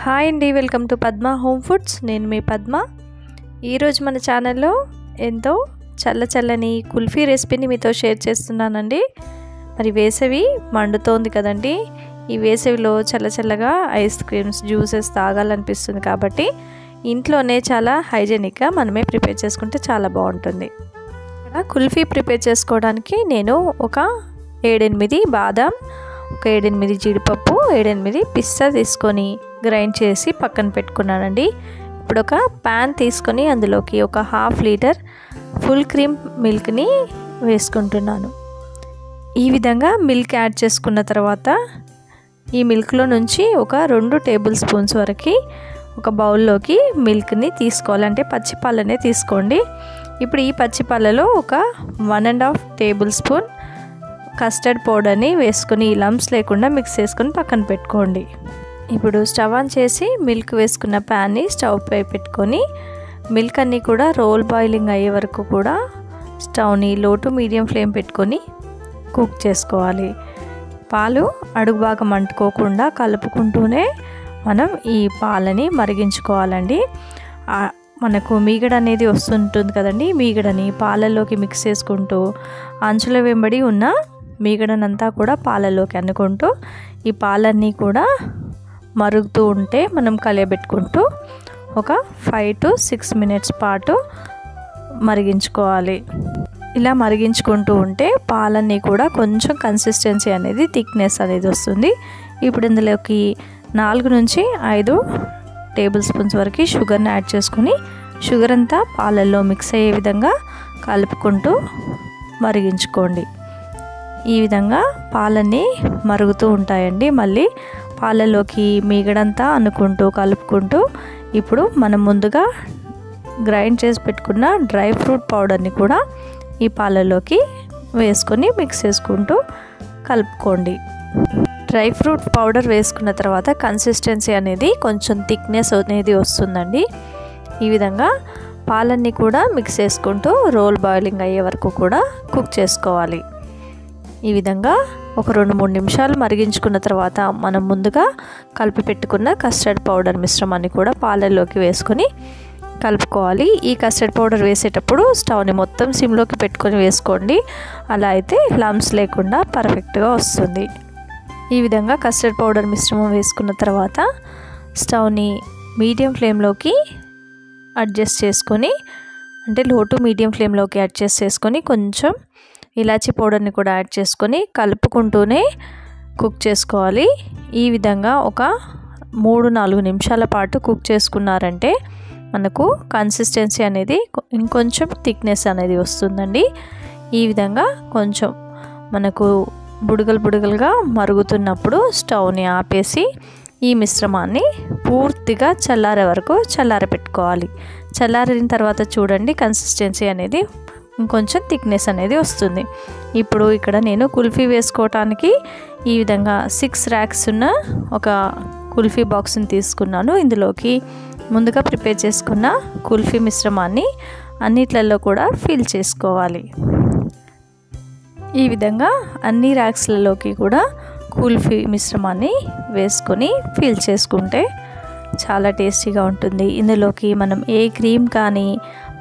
Hi అండి, welcome to Padma home foods. నేను మీ పద్మ. ఈరోజు మన ఛానల్లో ఎంతో చల్లని కుల్ఫీ రెసిపీని మీతో షేర్ చేస్తున్నానండి. మరి వేసవి మండుతోంది కదండి. ఈ వేసవిలో చల్లగా ఐస్ క్రీమ్స్, జ్యూసెస్ తాగాలనిపిస్తుంది కాబట్టి ఇంట్లోనే చాలా హైజెనిక్గా మనమే ప్రిపేర్ చేసుకుంటే చాలా బాగుంటుంది. ఇక్కడ కుల్ఫీ ప్రిపేర్ చేసుకోవడానికి నేను ఒక 7-8 బాదాం, ఒక 7-8 జీడిపప్పు, 7-8 పిస్తా తీసుకొని గ్రైండ్ చేసి పక్కన పెట్టుకున్నానండి. ఇప్పుడు ఒక ప్యాన్ తీసుకొని అందులోకి ఒక 1/2 లీటర్ ఫుల్ క్రీమ్ మిల్క్ని వేసుకుంటున్నాను. ఈ విధంగా మిల్క్ యాడ్ చేసుకున్న తర్వాత ఈ మిల్క్లో నుంచి ఒక 2 టేబుల్ స్పూన్స్ వరకు ఒక బౌల్లోకి మిల్క్ని తీసుకోవాలంటే పచ్చిపాలనే తీసుకోండి. ఇప్పుడు ఈ పచ్చిపాలలో ఒక 1.5 టేబుల్ స్పూన్ కస్టర్డ్ పౌడర్ని వేసుకొని లంప్స్ లేకుండా మిక్స్ చేసుకొని పక్కన పెట్టుకోండి. ఇప్పుడు స్టవ్ ఆన్ చేసి మిల్క్ వేసుకున్న ప్యాన్ని స్టవ్ పై పెట్టుకొని మిల్క్ అన్నీ కూడా రోల్ బాయిలింగ్ అయ్యే వరకు కూడా స్టవ్ని లో టు మీడియం ఫ్లేమ్ పెట్టుకొని కుక్ చేసుకోవాలి. పాలు అడుగు భాగం అంటుకోకుండా కలుపుకుంటూనే మనం ఈ పాలని మరిగించుకోవాలండి. మనకు మీగడ అనేది వస్తుంటుంది కదండి. మీగడని పాలల్లోకి మిక్స్ చేసుకుంటూ అంచుల వెంబడి ఉన్న మీగడనంతా కూడా పాలల్లోకి అనుకుంటూ ఈ పాలన్నీ కూడా మరుగుతూ ఉంటే మనం కలియబెట్టుకుంటూ ఒక 5 to 6 మినిట్స్ పాటు మరిగించుకోవాలి. ఇలా మరిగించుకుంటూ ఉంటే పాలన్నీ కూడా కొంచెం కన్సిస్టెన్సీ అనేది, థిక్నెస్ అనేది వస్తుంది. ఇప్పుడు ఇందులోకి 4 నుంచి 5 టేబుల్ స్పూన్స్ వరకు షుగర్ని యాడ్ చేసుకుని షుగర్ అంతా పాలల్లో మిక్స్ అయ్యే విధంగా కలుపుకుంటూ మరిగించుకోండి. ఈ విధంగా పాలన్నీ మరుగుతూ ఉంటాయండి. మళ్ళీ పాలలోకి మీగడంతా అనుకుంటూ కలుపుకుంటూ ఇప్పుడు మనం ముందుగా గ్రైండ్ చేసి పెట్టుకున్న డ్రై ఫ్రూట్ పౌడర్ని కూడా ఈ పాలలోకి వేసుకొని మిక్స్ చేసుకుంటూ కలుపుకోండి. డ్రై ఫ్రూట్ పౌడర్ వేసుకున్న తర్వాత కన్సిస్టెన్సీ అనేది కొంచెం థిక్నెస్ అనేది వస్తుందండి. ఈ విధంగా పాలన్నీ కూడా మిక్స్ చేసుకుంటూ రోల్ బాయిలింగ్ అయ్యే వరకు కూడా కుక్ చేసుకోవాలి. ఈ విధంగా ఒక 2-3 నిమిషాలు మరిగించుకున్న తర్వాత మనం ముందుగా కలిపి పెట్టుకున్న కస్టర్డ్ పౌడర్ మిశ్రమాన్ని కూడా పాలల్లోకి వేసుకొని కలుపుకోవాలి. ఈ కస్టర్డ్ పౌడర్ వేసేటప్పుడు స్టవ్ని మొత్తం సిమ్లోకి పెట్టుకొని వేసుకోండి. అలా అయితే లంప్స్ లేకుండా పర్ఫెక్ట్గా వస్తుంది. ఈ విధంగా కస్టర్డ్ పౌడర్ మిశ్రమం వేసుకున్న తర్వాత స్టవ్ని మీడియం ఫ్లేమ్లోకి అడ్జస్ట్ చేసుకొని, అంటే లో టు మీడియం ఫ్లేమ్లోకి అడ్జస్ట్ చేసుకొని కొంచెం ఇలాచీ పౌడర్ని కూడా యాడ్ చేసుకొని కలుపుకుంటూనే కుక్ చేసుకోవాలి. ఈ విధంగా ఒక 3-4 నిమిషాల పాటు కుక్ చేసుకున్నారంటే మనకు కన్సిస్టెన్సీ అనేది ఇంకొంచెం థిక్నెస్ అనేది వస్తుందండి. ఈ విధంగా కొంచెం మనకు బుడగలుగా మరుగుతున్నప్పుడు స్టవ్ని ఆపేసి ఈ మిశ్రమాన్ని పూర్తిగా చల్లారే వరకు చల్లారబెట్టుకోవాలి. చల్లారిన తర్వాత చూడండి కన్సిస్టెన్సీ అనేది ఇంకొంచెం థిక్నెస్ అనేది వస్తుంది. ఇప్పుడు ఇక్కడ నేను కుల్ఫీ వేసుకోవటానికి ఈ విధంగా 6 ర్యాక్స్ ఉన్న ఒక కుల్ఫీ బాక్స్ని తీసుకున్నాను. ఇందులోకి ముందుగా ప్రిపేర్ చేసుకున్న కుల్ఫీ మిశ్రమాన్ని అన్నిట్లలో కూడా ఫిల్ చేసుకోవాలి. ఈ విధంగా అన్ని ర్యాక్స్లలోకి కూడా కుల్ఫీ మిశ్రమాన్ని వేసుకొని ఫిల్ చేసుకుంటే చాలా టేస్టీగా ఉంటుంది. ఇందులోకి మనం ఏ క్రీమ్ కానీ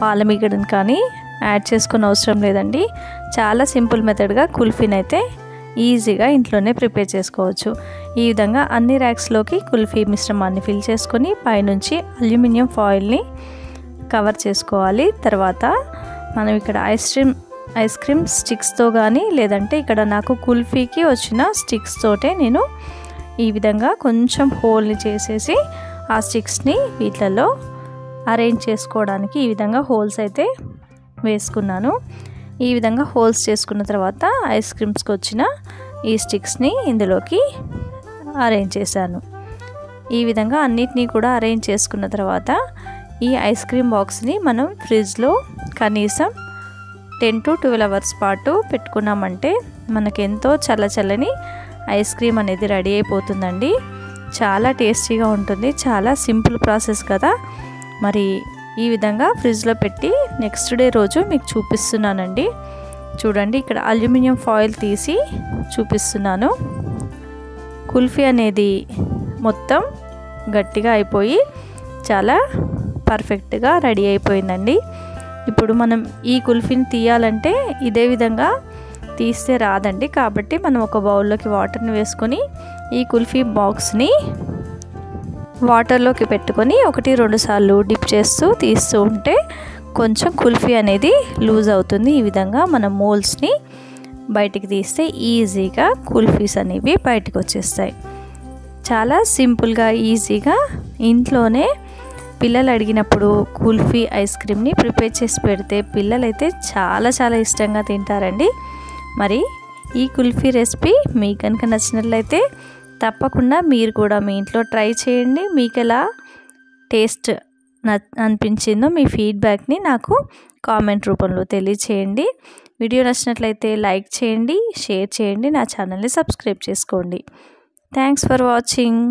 పాలమీగడని కానీ యాడ్ చేసుకునే అవసరం లేదండి. చాలా సింపుల్ మెథడ్గా కుల్ఫీని అయితే ఈజీగా ఇంట్లోనే ప్రిపేర్ చేసుకోవచ్చు. ఈ విధంగా అన్ని ర్యాక్స్లోకి కుల్ఫీ మిశ్రమాన్ని ఫిల్ చేసుకొని పైనుంచి అల్యూమినియం ఫాయిల్ని కవర్ చేసుకోవాలి. తర్వాత మనం ఇక్కడ ఐస్ క్రీమ్ స్టిక్స్తో కానీ, లేదంటే ఇక్కడ నాకు కుల్ఫీకి వచ్చిన స్టిక్స్ తోటే నేను ఈ విధంగా కొంచెం హోల్ని చేసేసి ఆ స్టిక్స్ని వీటిలలో అరేంజ్ చేసుకోవడానికి ఈ విధంగా హోల్స్ అయితే వేసుకున్నాను. ఈ విధంగా హోల్స్ చేసుకున్న తర్వాత ఐస్ క్రీమ్స్కి వచ్చిన ఈ స్టిక్స్ని ఇందులోకి అరేంజ్ చేశాను. ఈ విధంగా అన్నిటినీ కూడా అరేంజ్ చేసుకున్న తర్వాత ఈ ఐస్ క్రీమ్ బాక్స్ని మనం ఫ్రిడ్జ్లో కనీసం 10 to 12 అవర్స్ పాటు పెట్టుకున్నామంటే మనకెంతో చల్లని ఐస్ క్రీమ్ అనేది రెడీ అయిపోతుందండి. చాలా టేస్టీగా ఉంటుంది. చాలా సింపుల్ ప్రాసెస్ కదా. మరి ఈ విధంగా ఫ్రిడ్జ్లో పెట్టి నెక్స్ట్ డే రోజు మీకు చూపిస్తున్నానండి. చూడండి, ఇక్కడ అల్యూమినియం ఫాయిల్ తీసి చూపిస్తున్నాను. కుల్ఫీ అనేది మొత్తం గట్టిగా అయిపోయి చాలా పర్ఫెక్ట్గా రెడీ అయిపోయిందండి. ఇప్పుడు మనం ఈ కుల్ఫీని తీయాలంటే ఇదే విధంగా తీస్తే రాదండి. కాబట్టి మనం ఒక బౌల్లోకి వాటర్ని వేసుకొని ఈ కుల్ఫీ బాక్స్ని వాటర్లోకి పెట్టుకొని 1-2 సార్లు డిప్ చేస్తూ తీస్తూ ఉంటే కొంచెం కుల్ఫీ అనేది లూజ్ అవుతుంది. ఈ విధంగా మనం మోల్స్ని బయటికి తీస్తే ఈజీగా కుల్ఫీస్ అనేవి బయటకు వచ్చేస్తాయి. చాలా సింపుల్గా ఈజీగా ఇంట్లోనే పిల్లలు అడిగినప్పుడు కుల్ఫీ ఐస్ క్రీమ్ని ప్రిపేర్ చేసి పెడితే పిల్లలైతే చాలా చాలా ఇష్టంగా తింటారండి. మరి ఈ కుల్ఫీ రెసిపీ మీకు కనుక నచ్చినట్లయితే తప్పకుండా మీరు కూడా మీ ఇంట్లో ట్రై చేయండి. మీకు ఎలా టేస్ట్ అనిపించిందో మీ ఫీడ్బ్యాక్ని నాకు కామెంట్ రూపంలో తెలియచేయండి. వీడియో నచ్చినట్లయితే లైక్ చేయండి, షేర్ చేయండి, నా ఛానల్ని సబ్స్క్రైబ్ చేసుకోండి. Thanks for watching.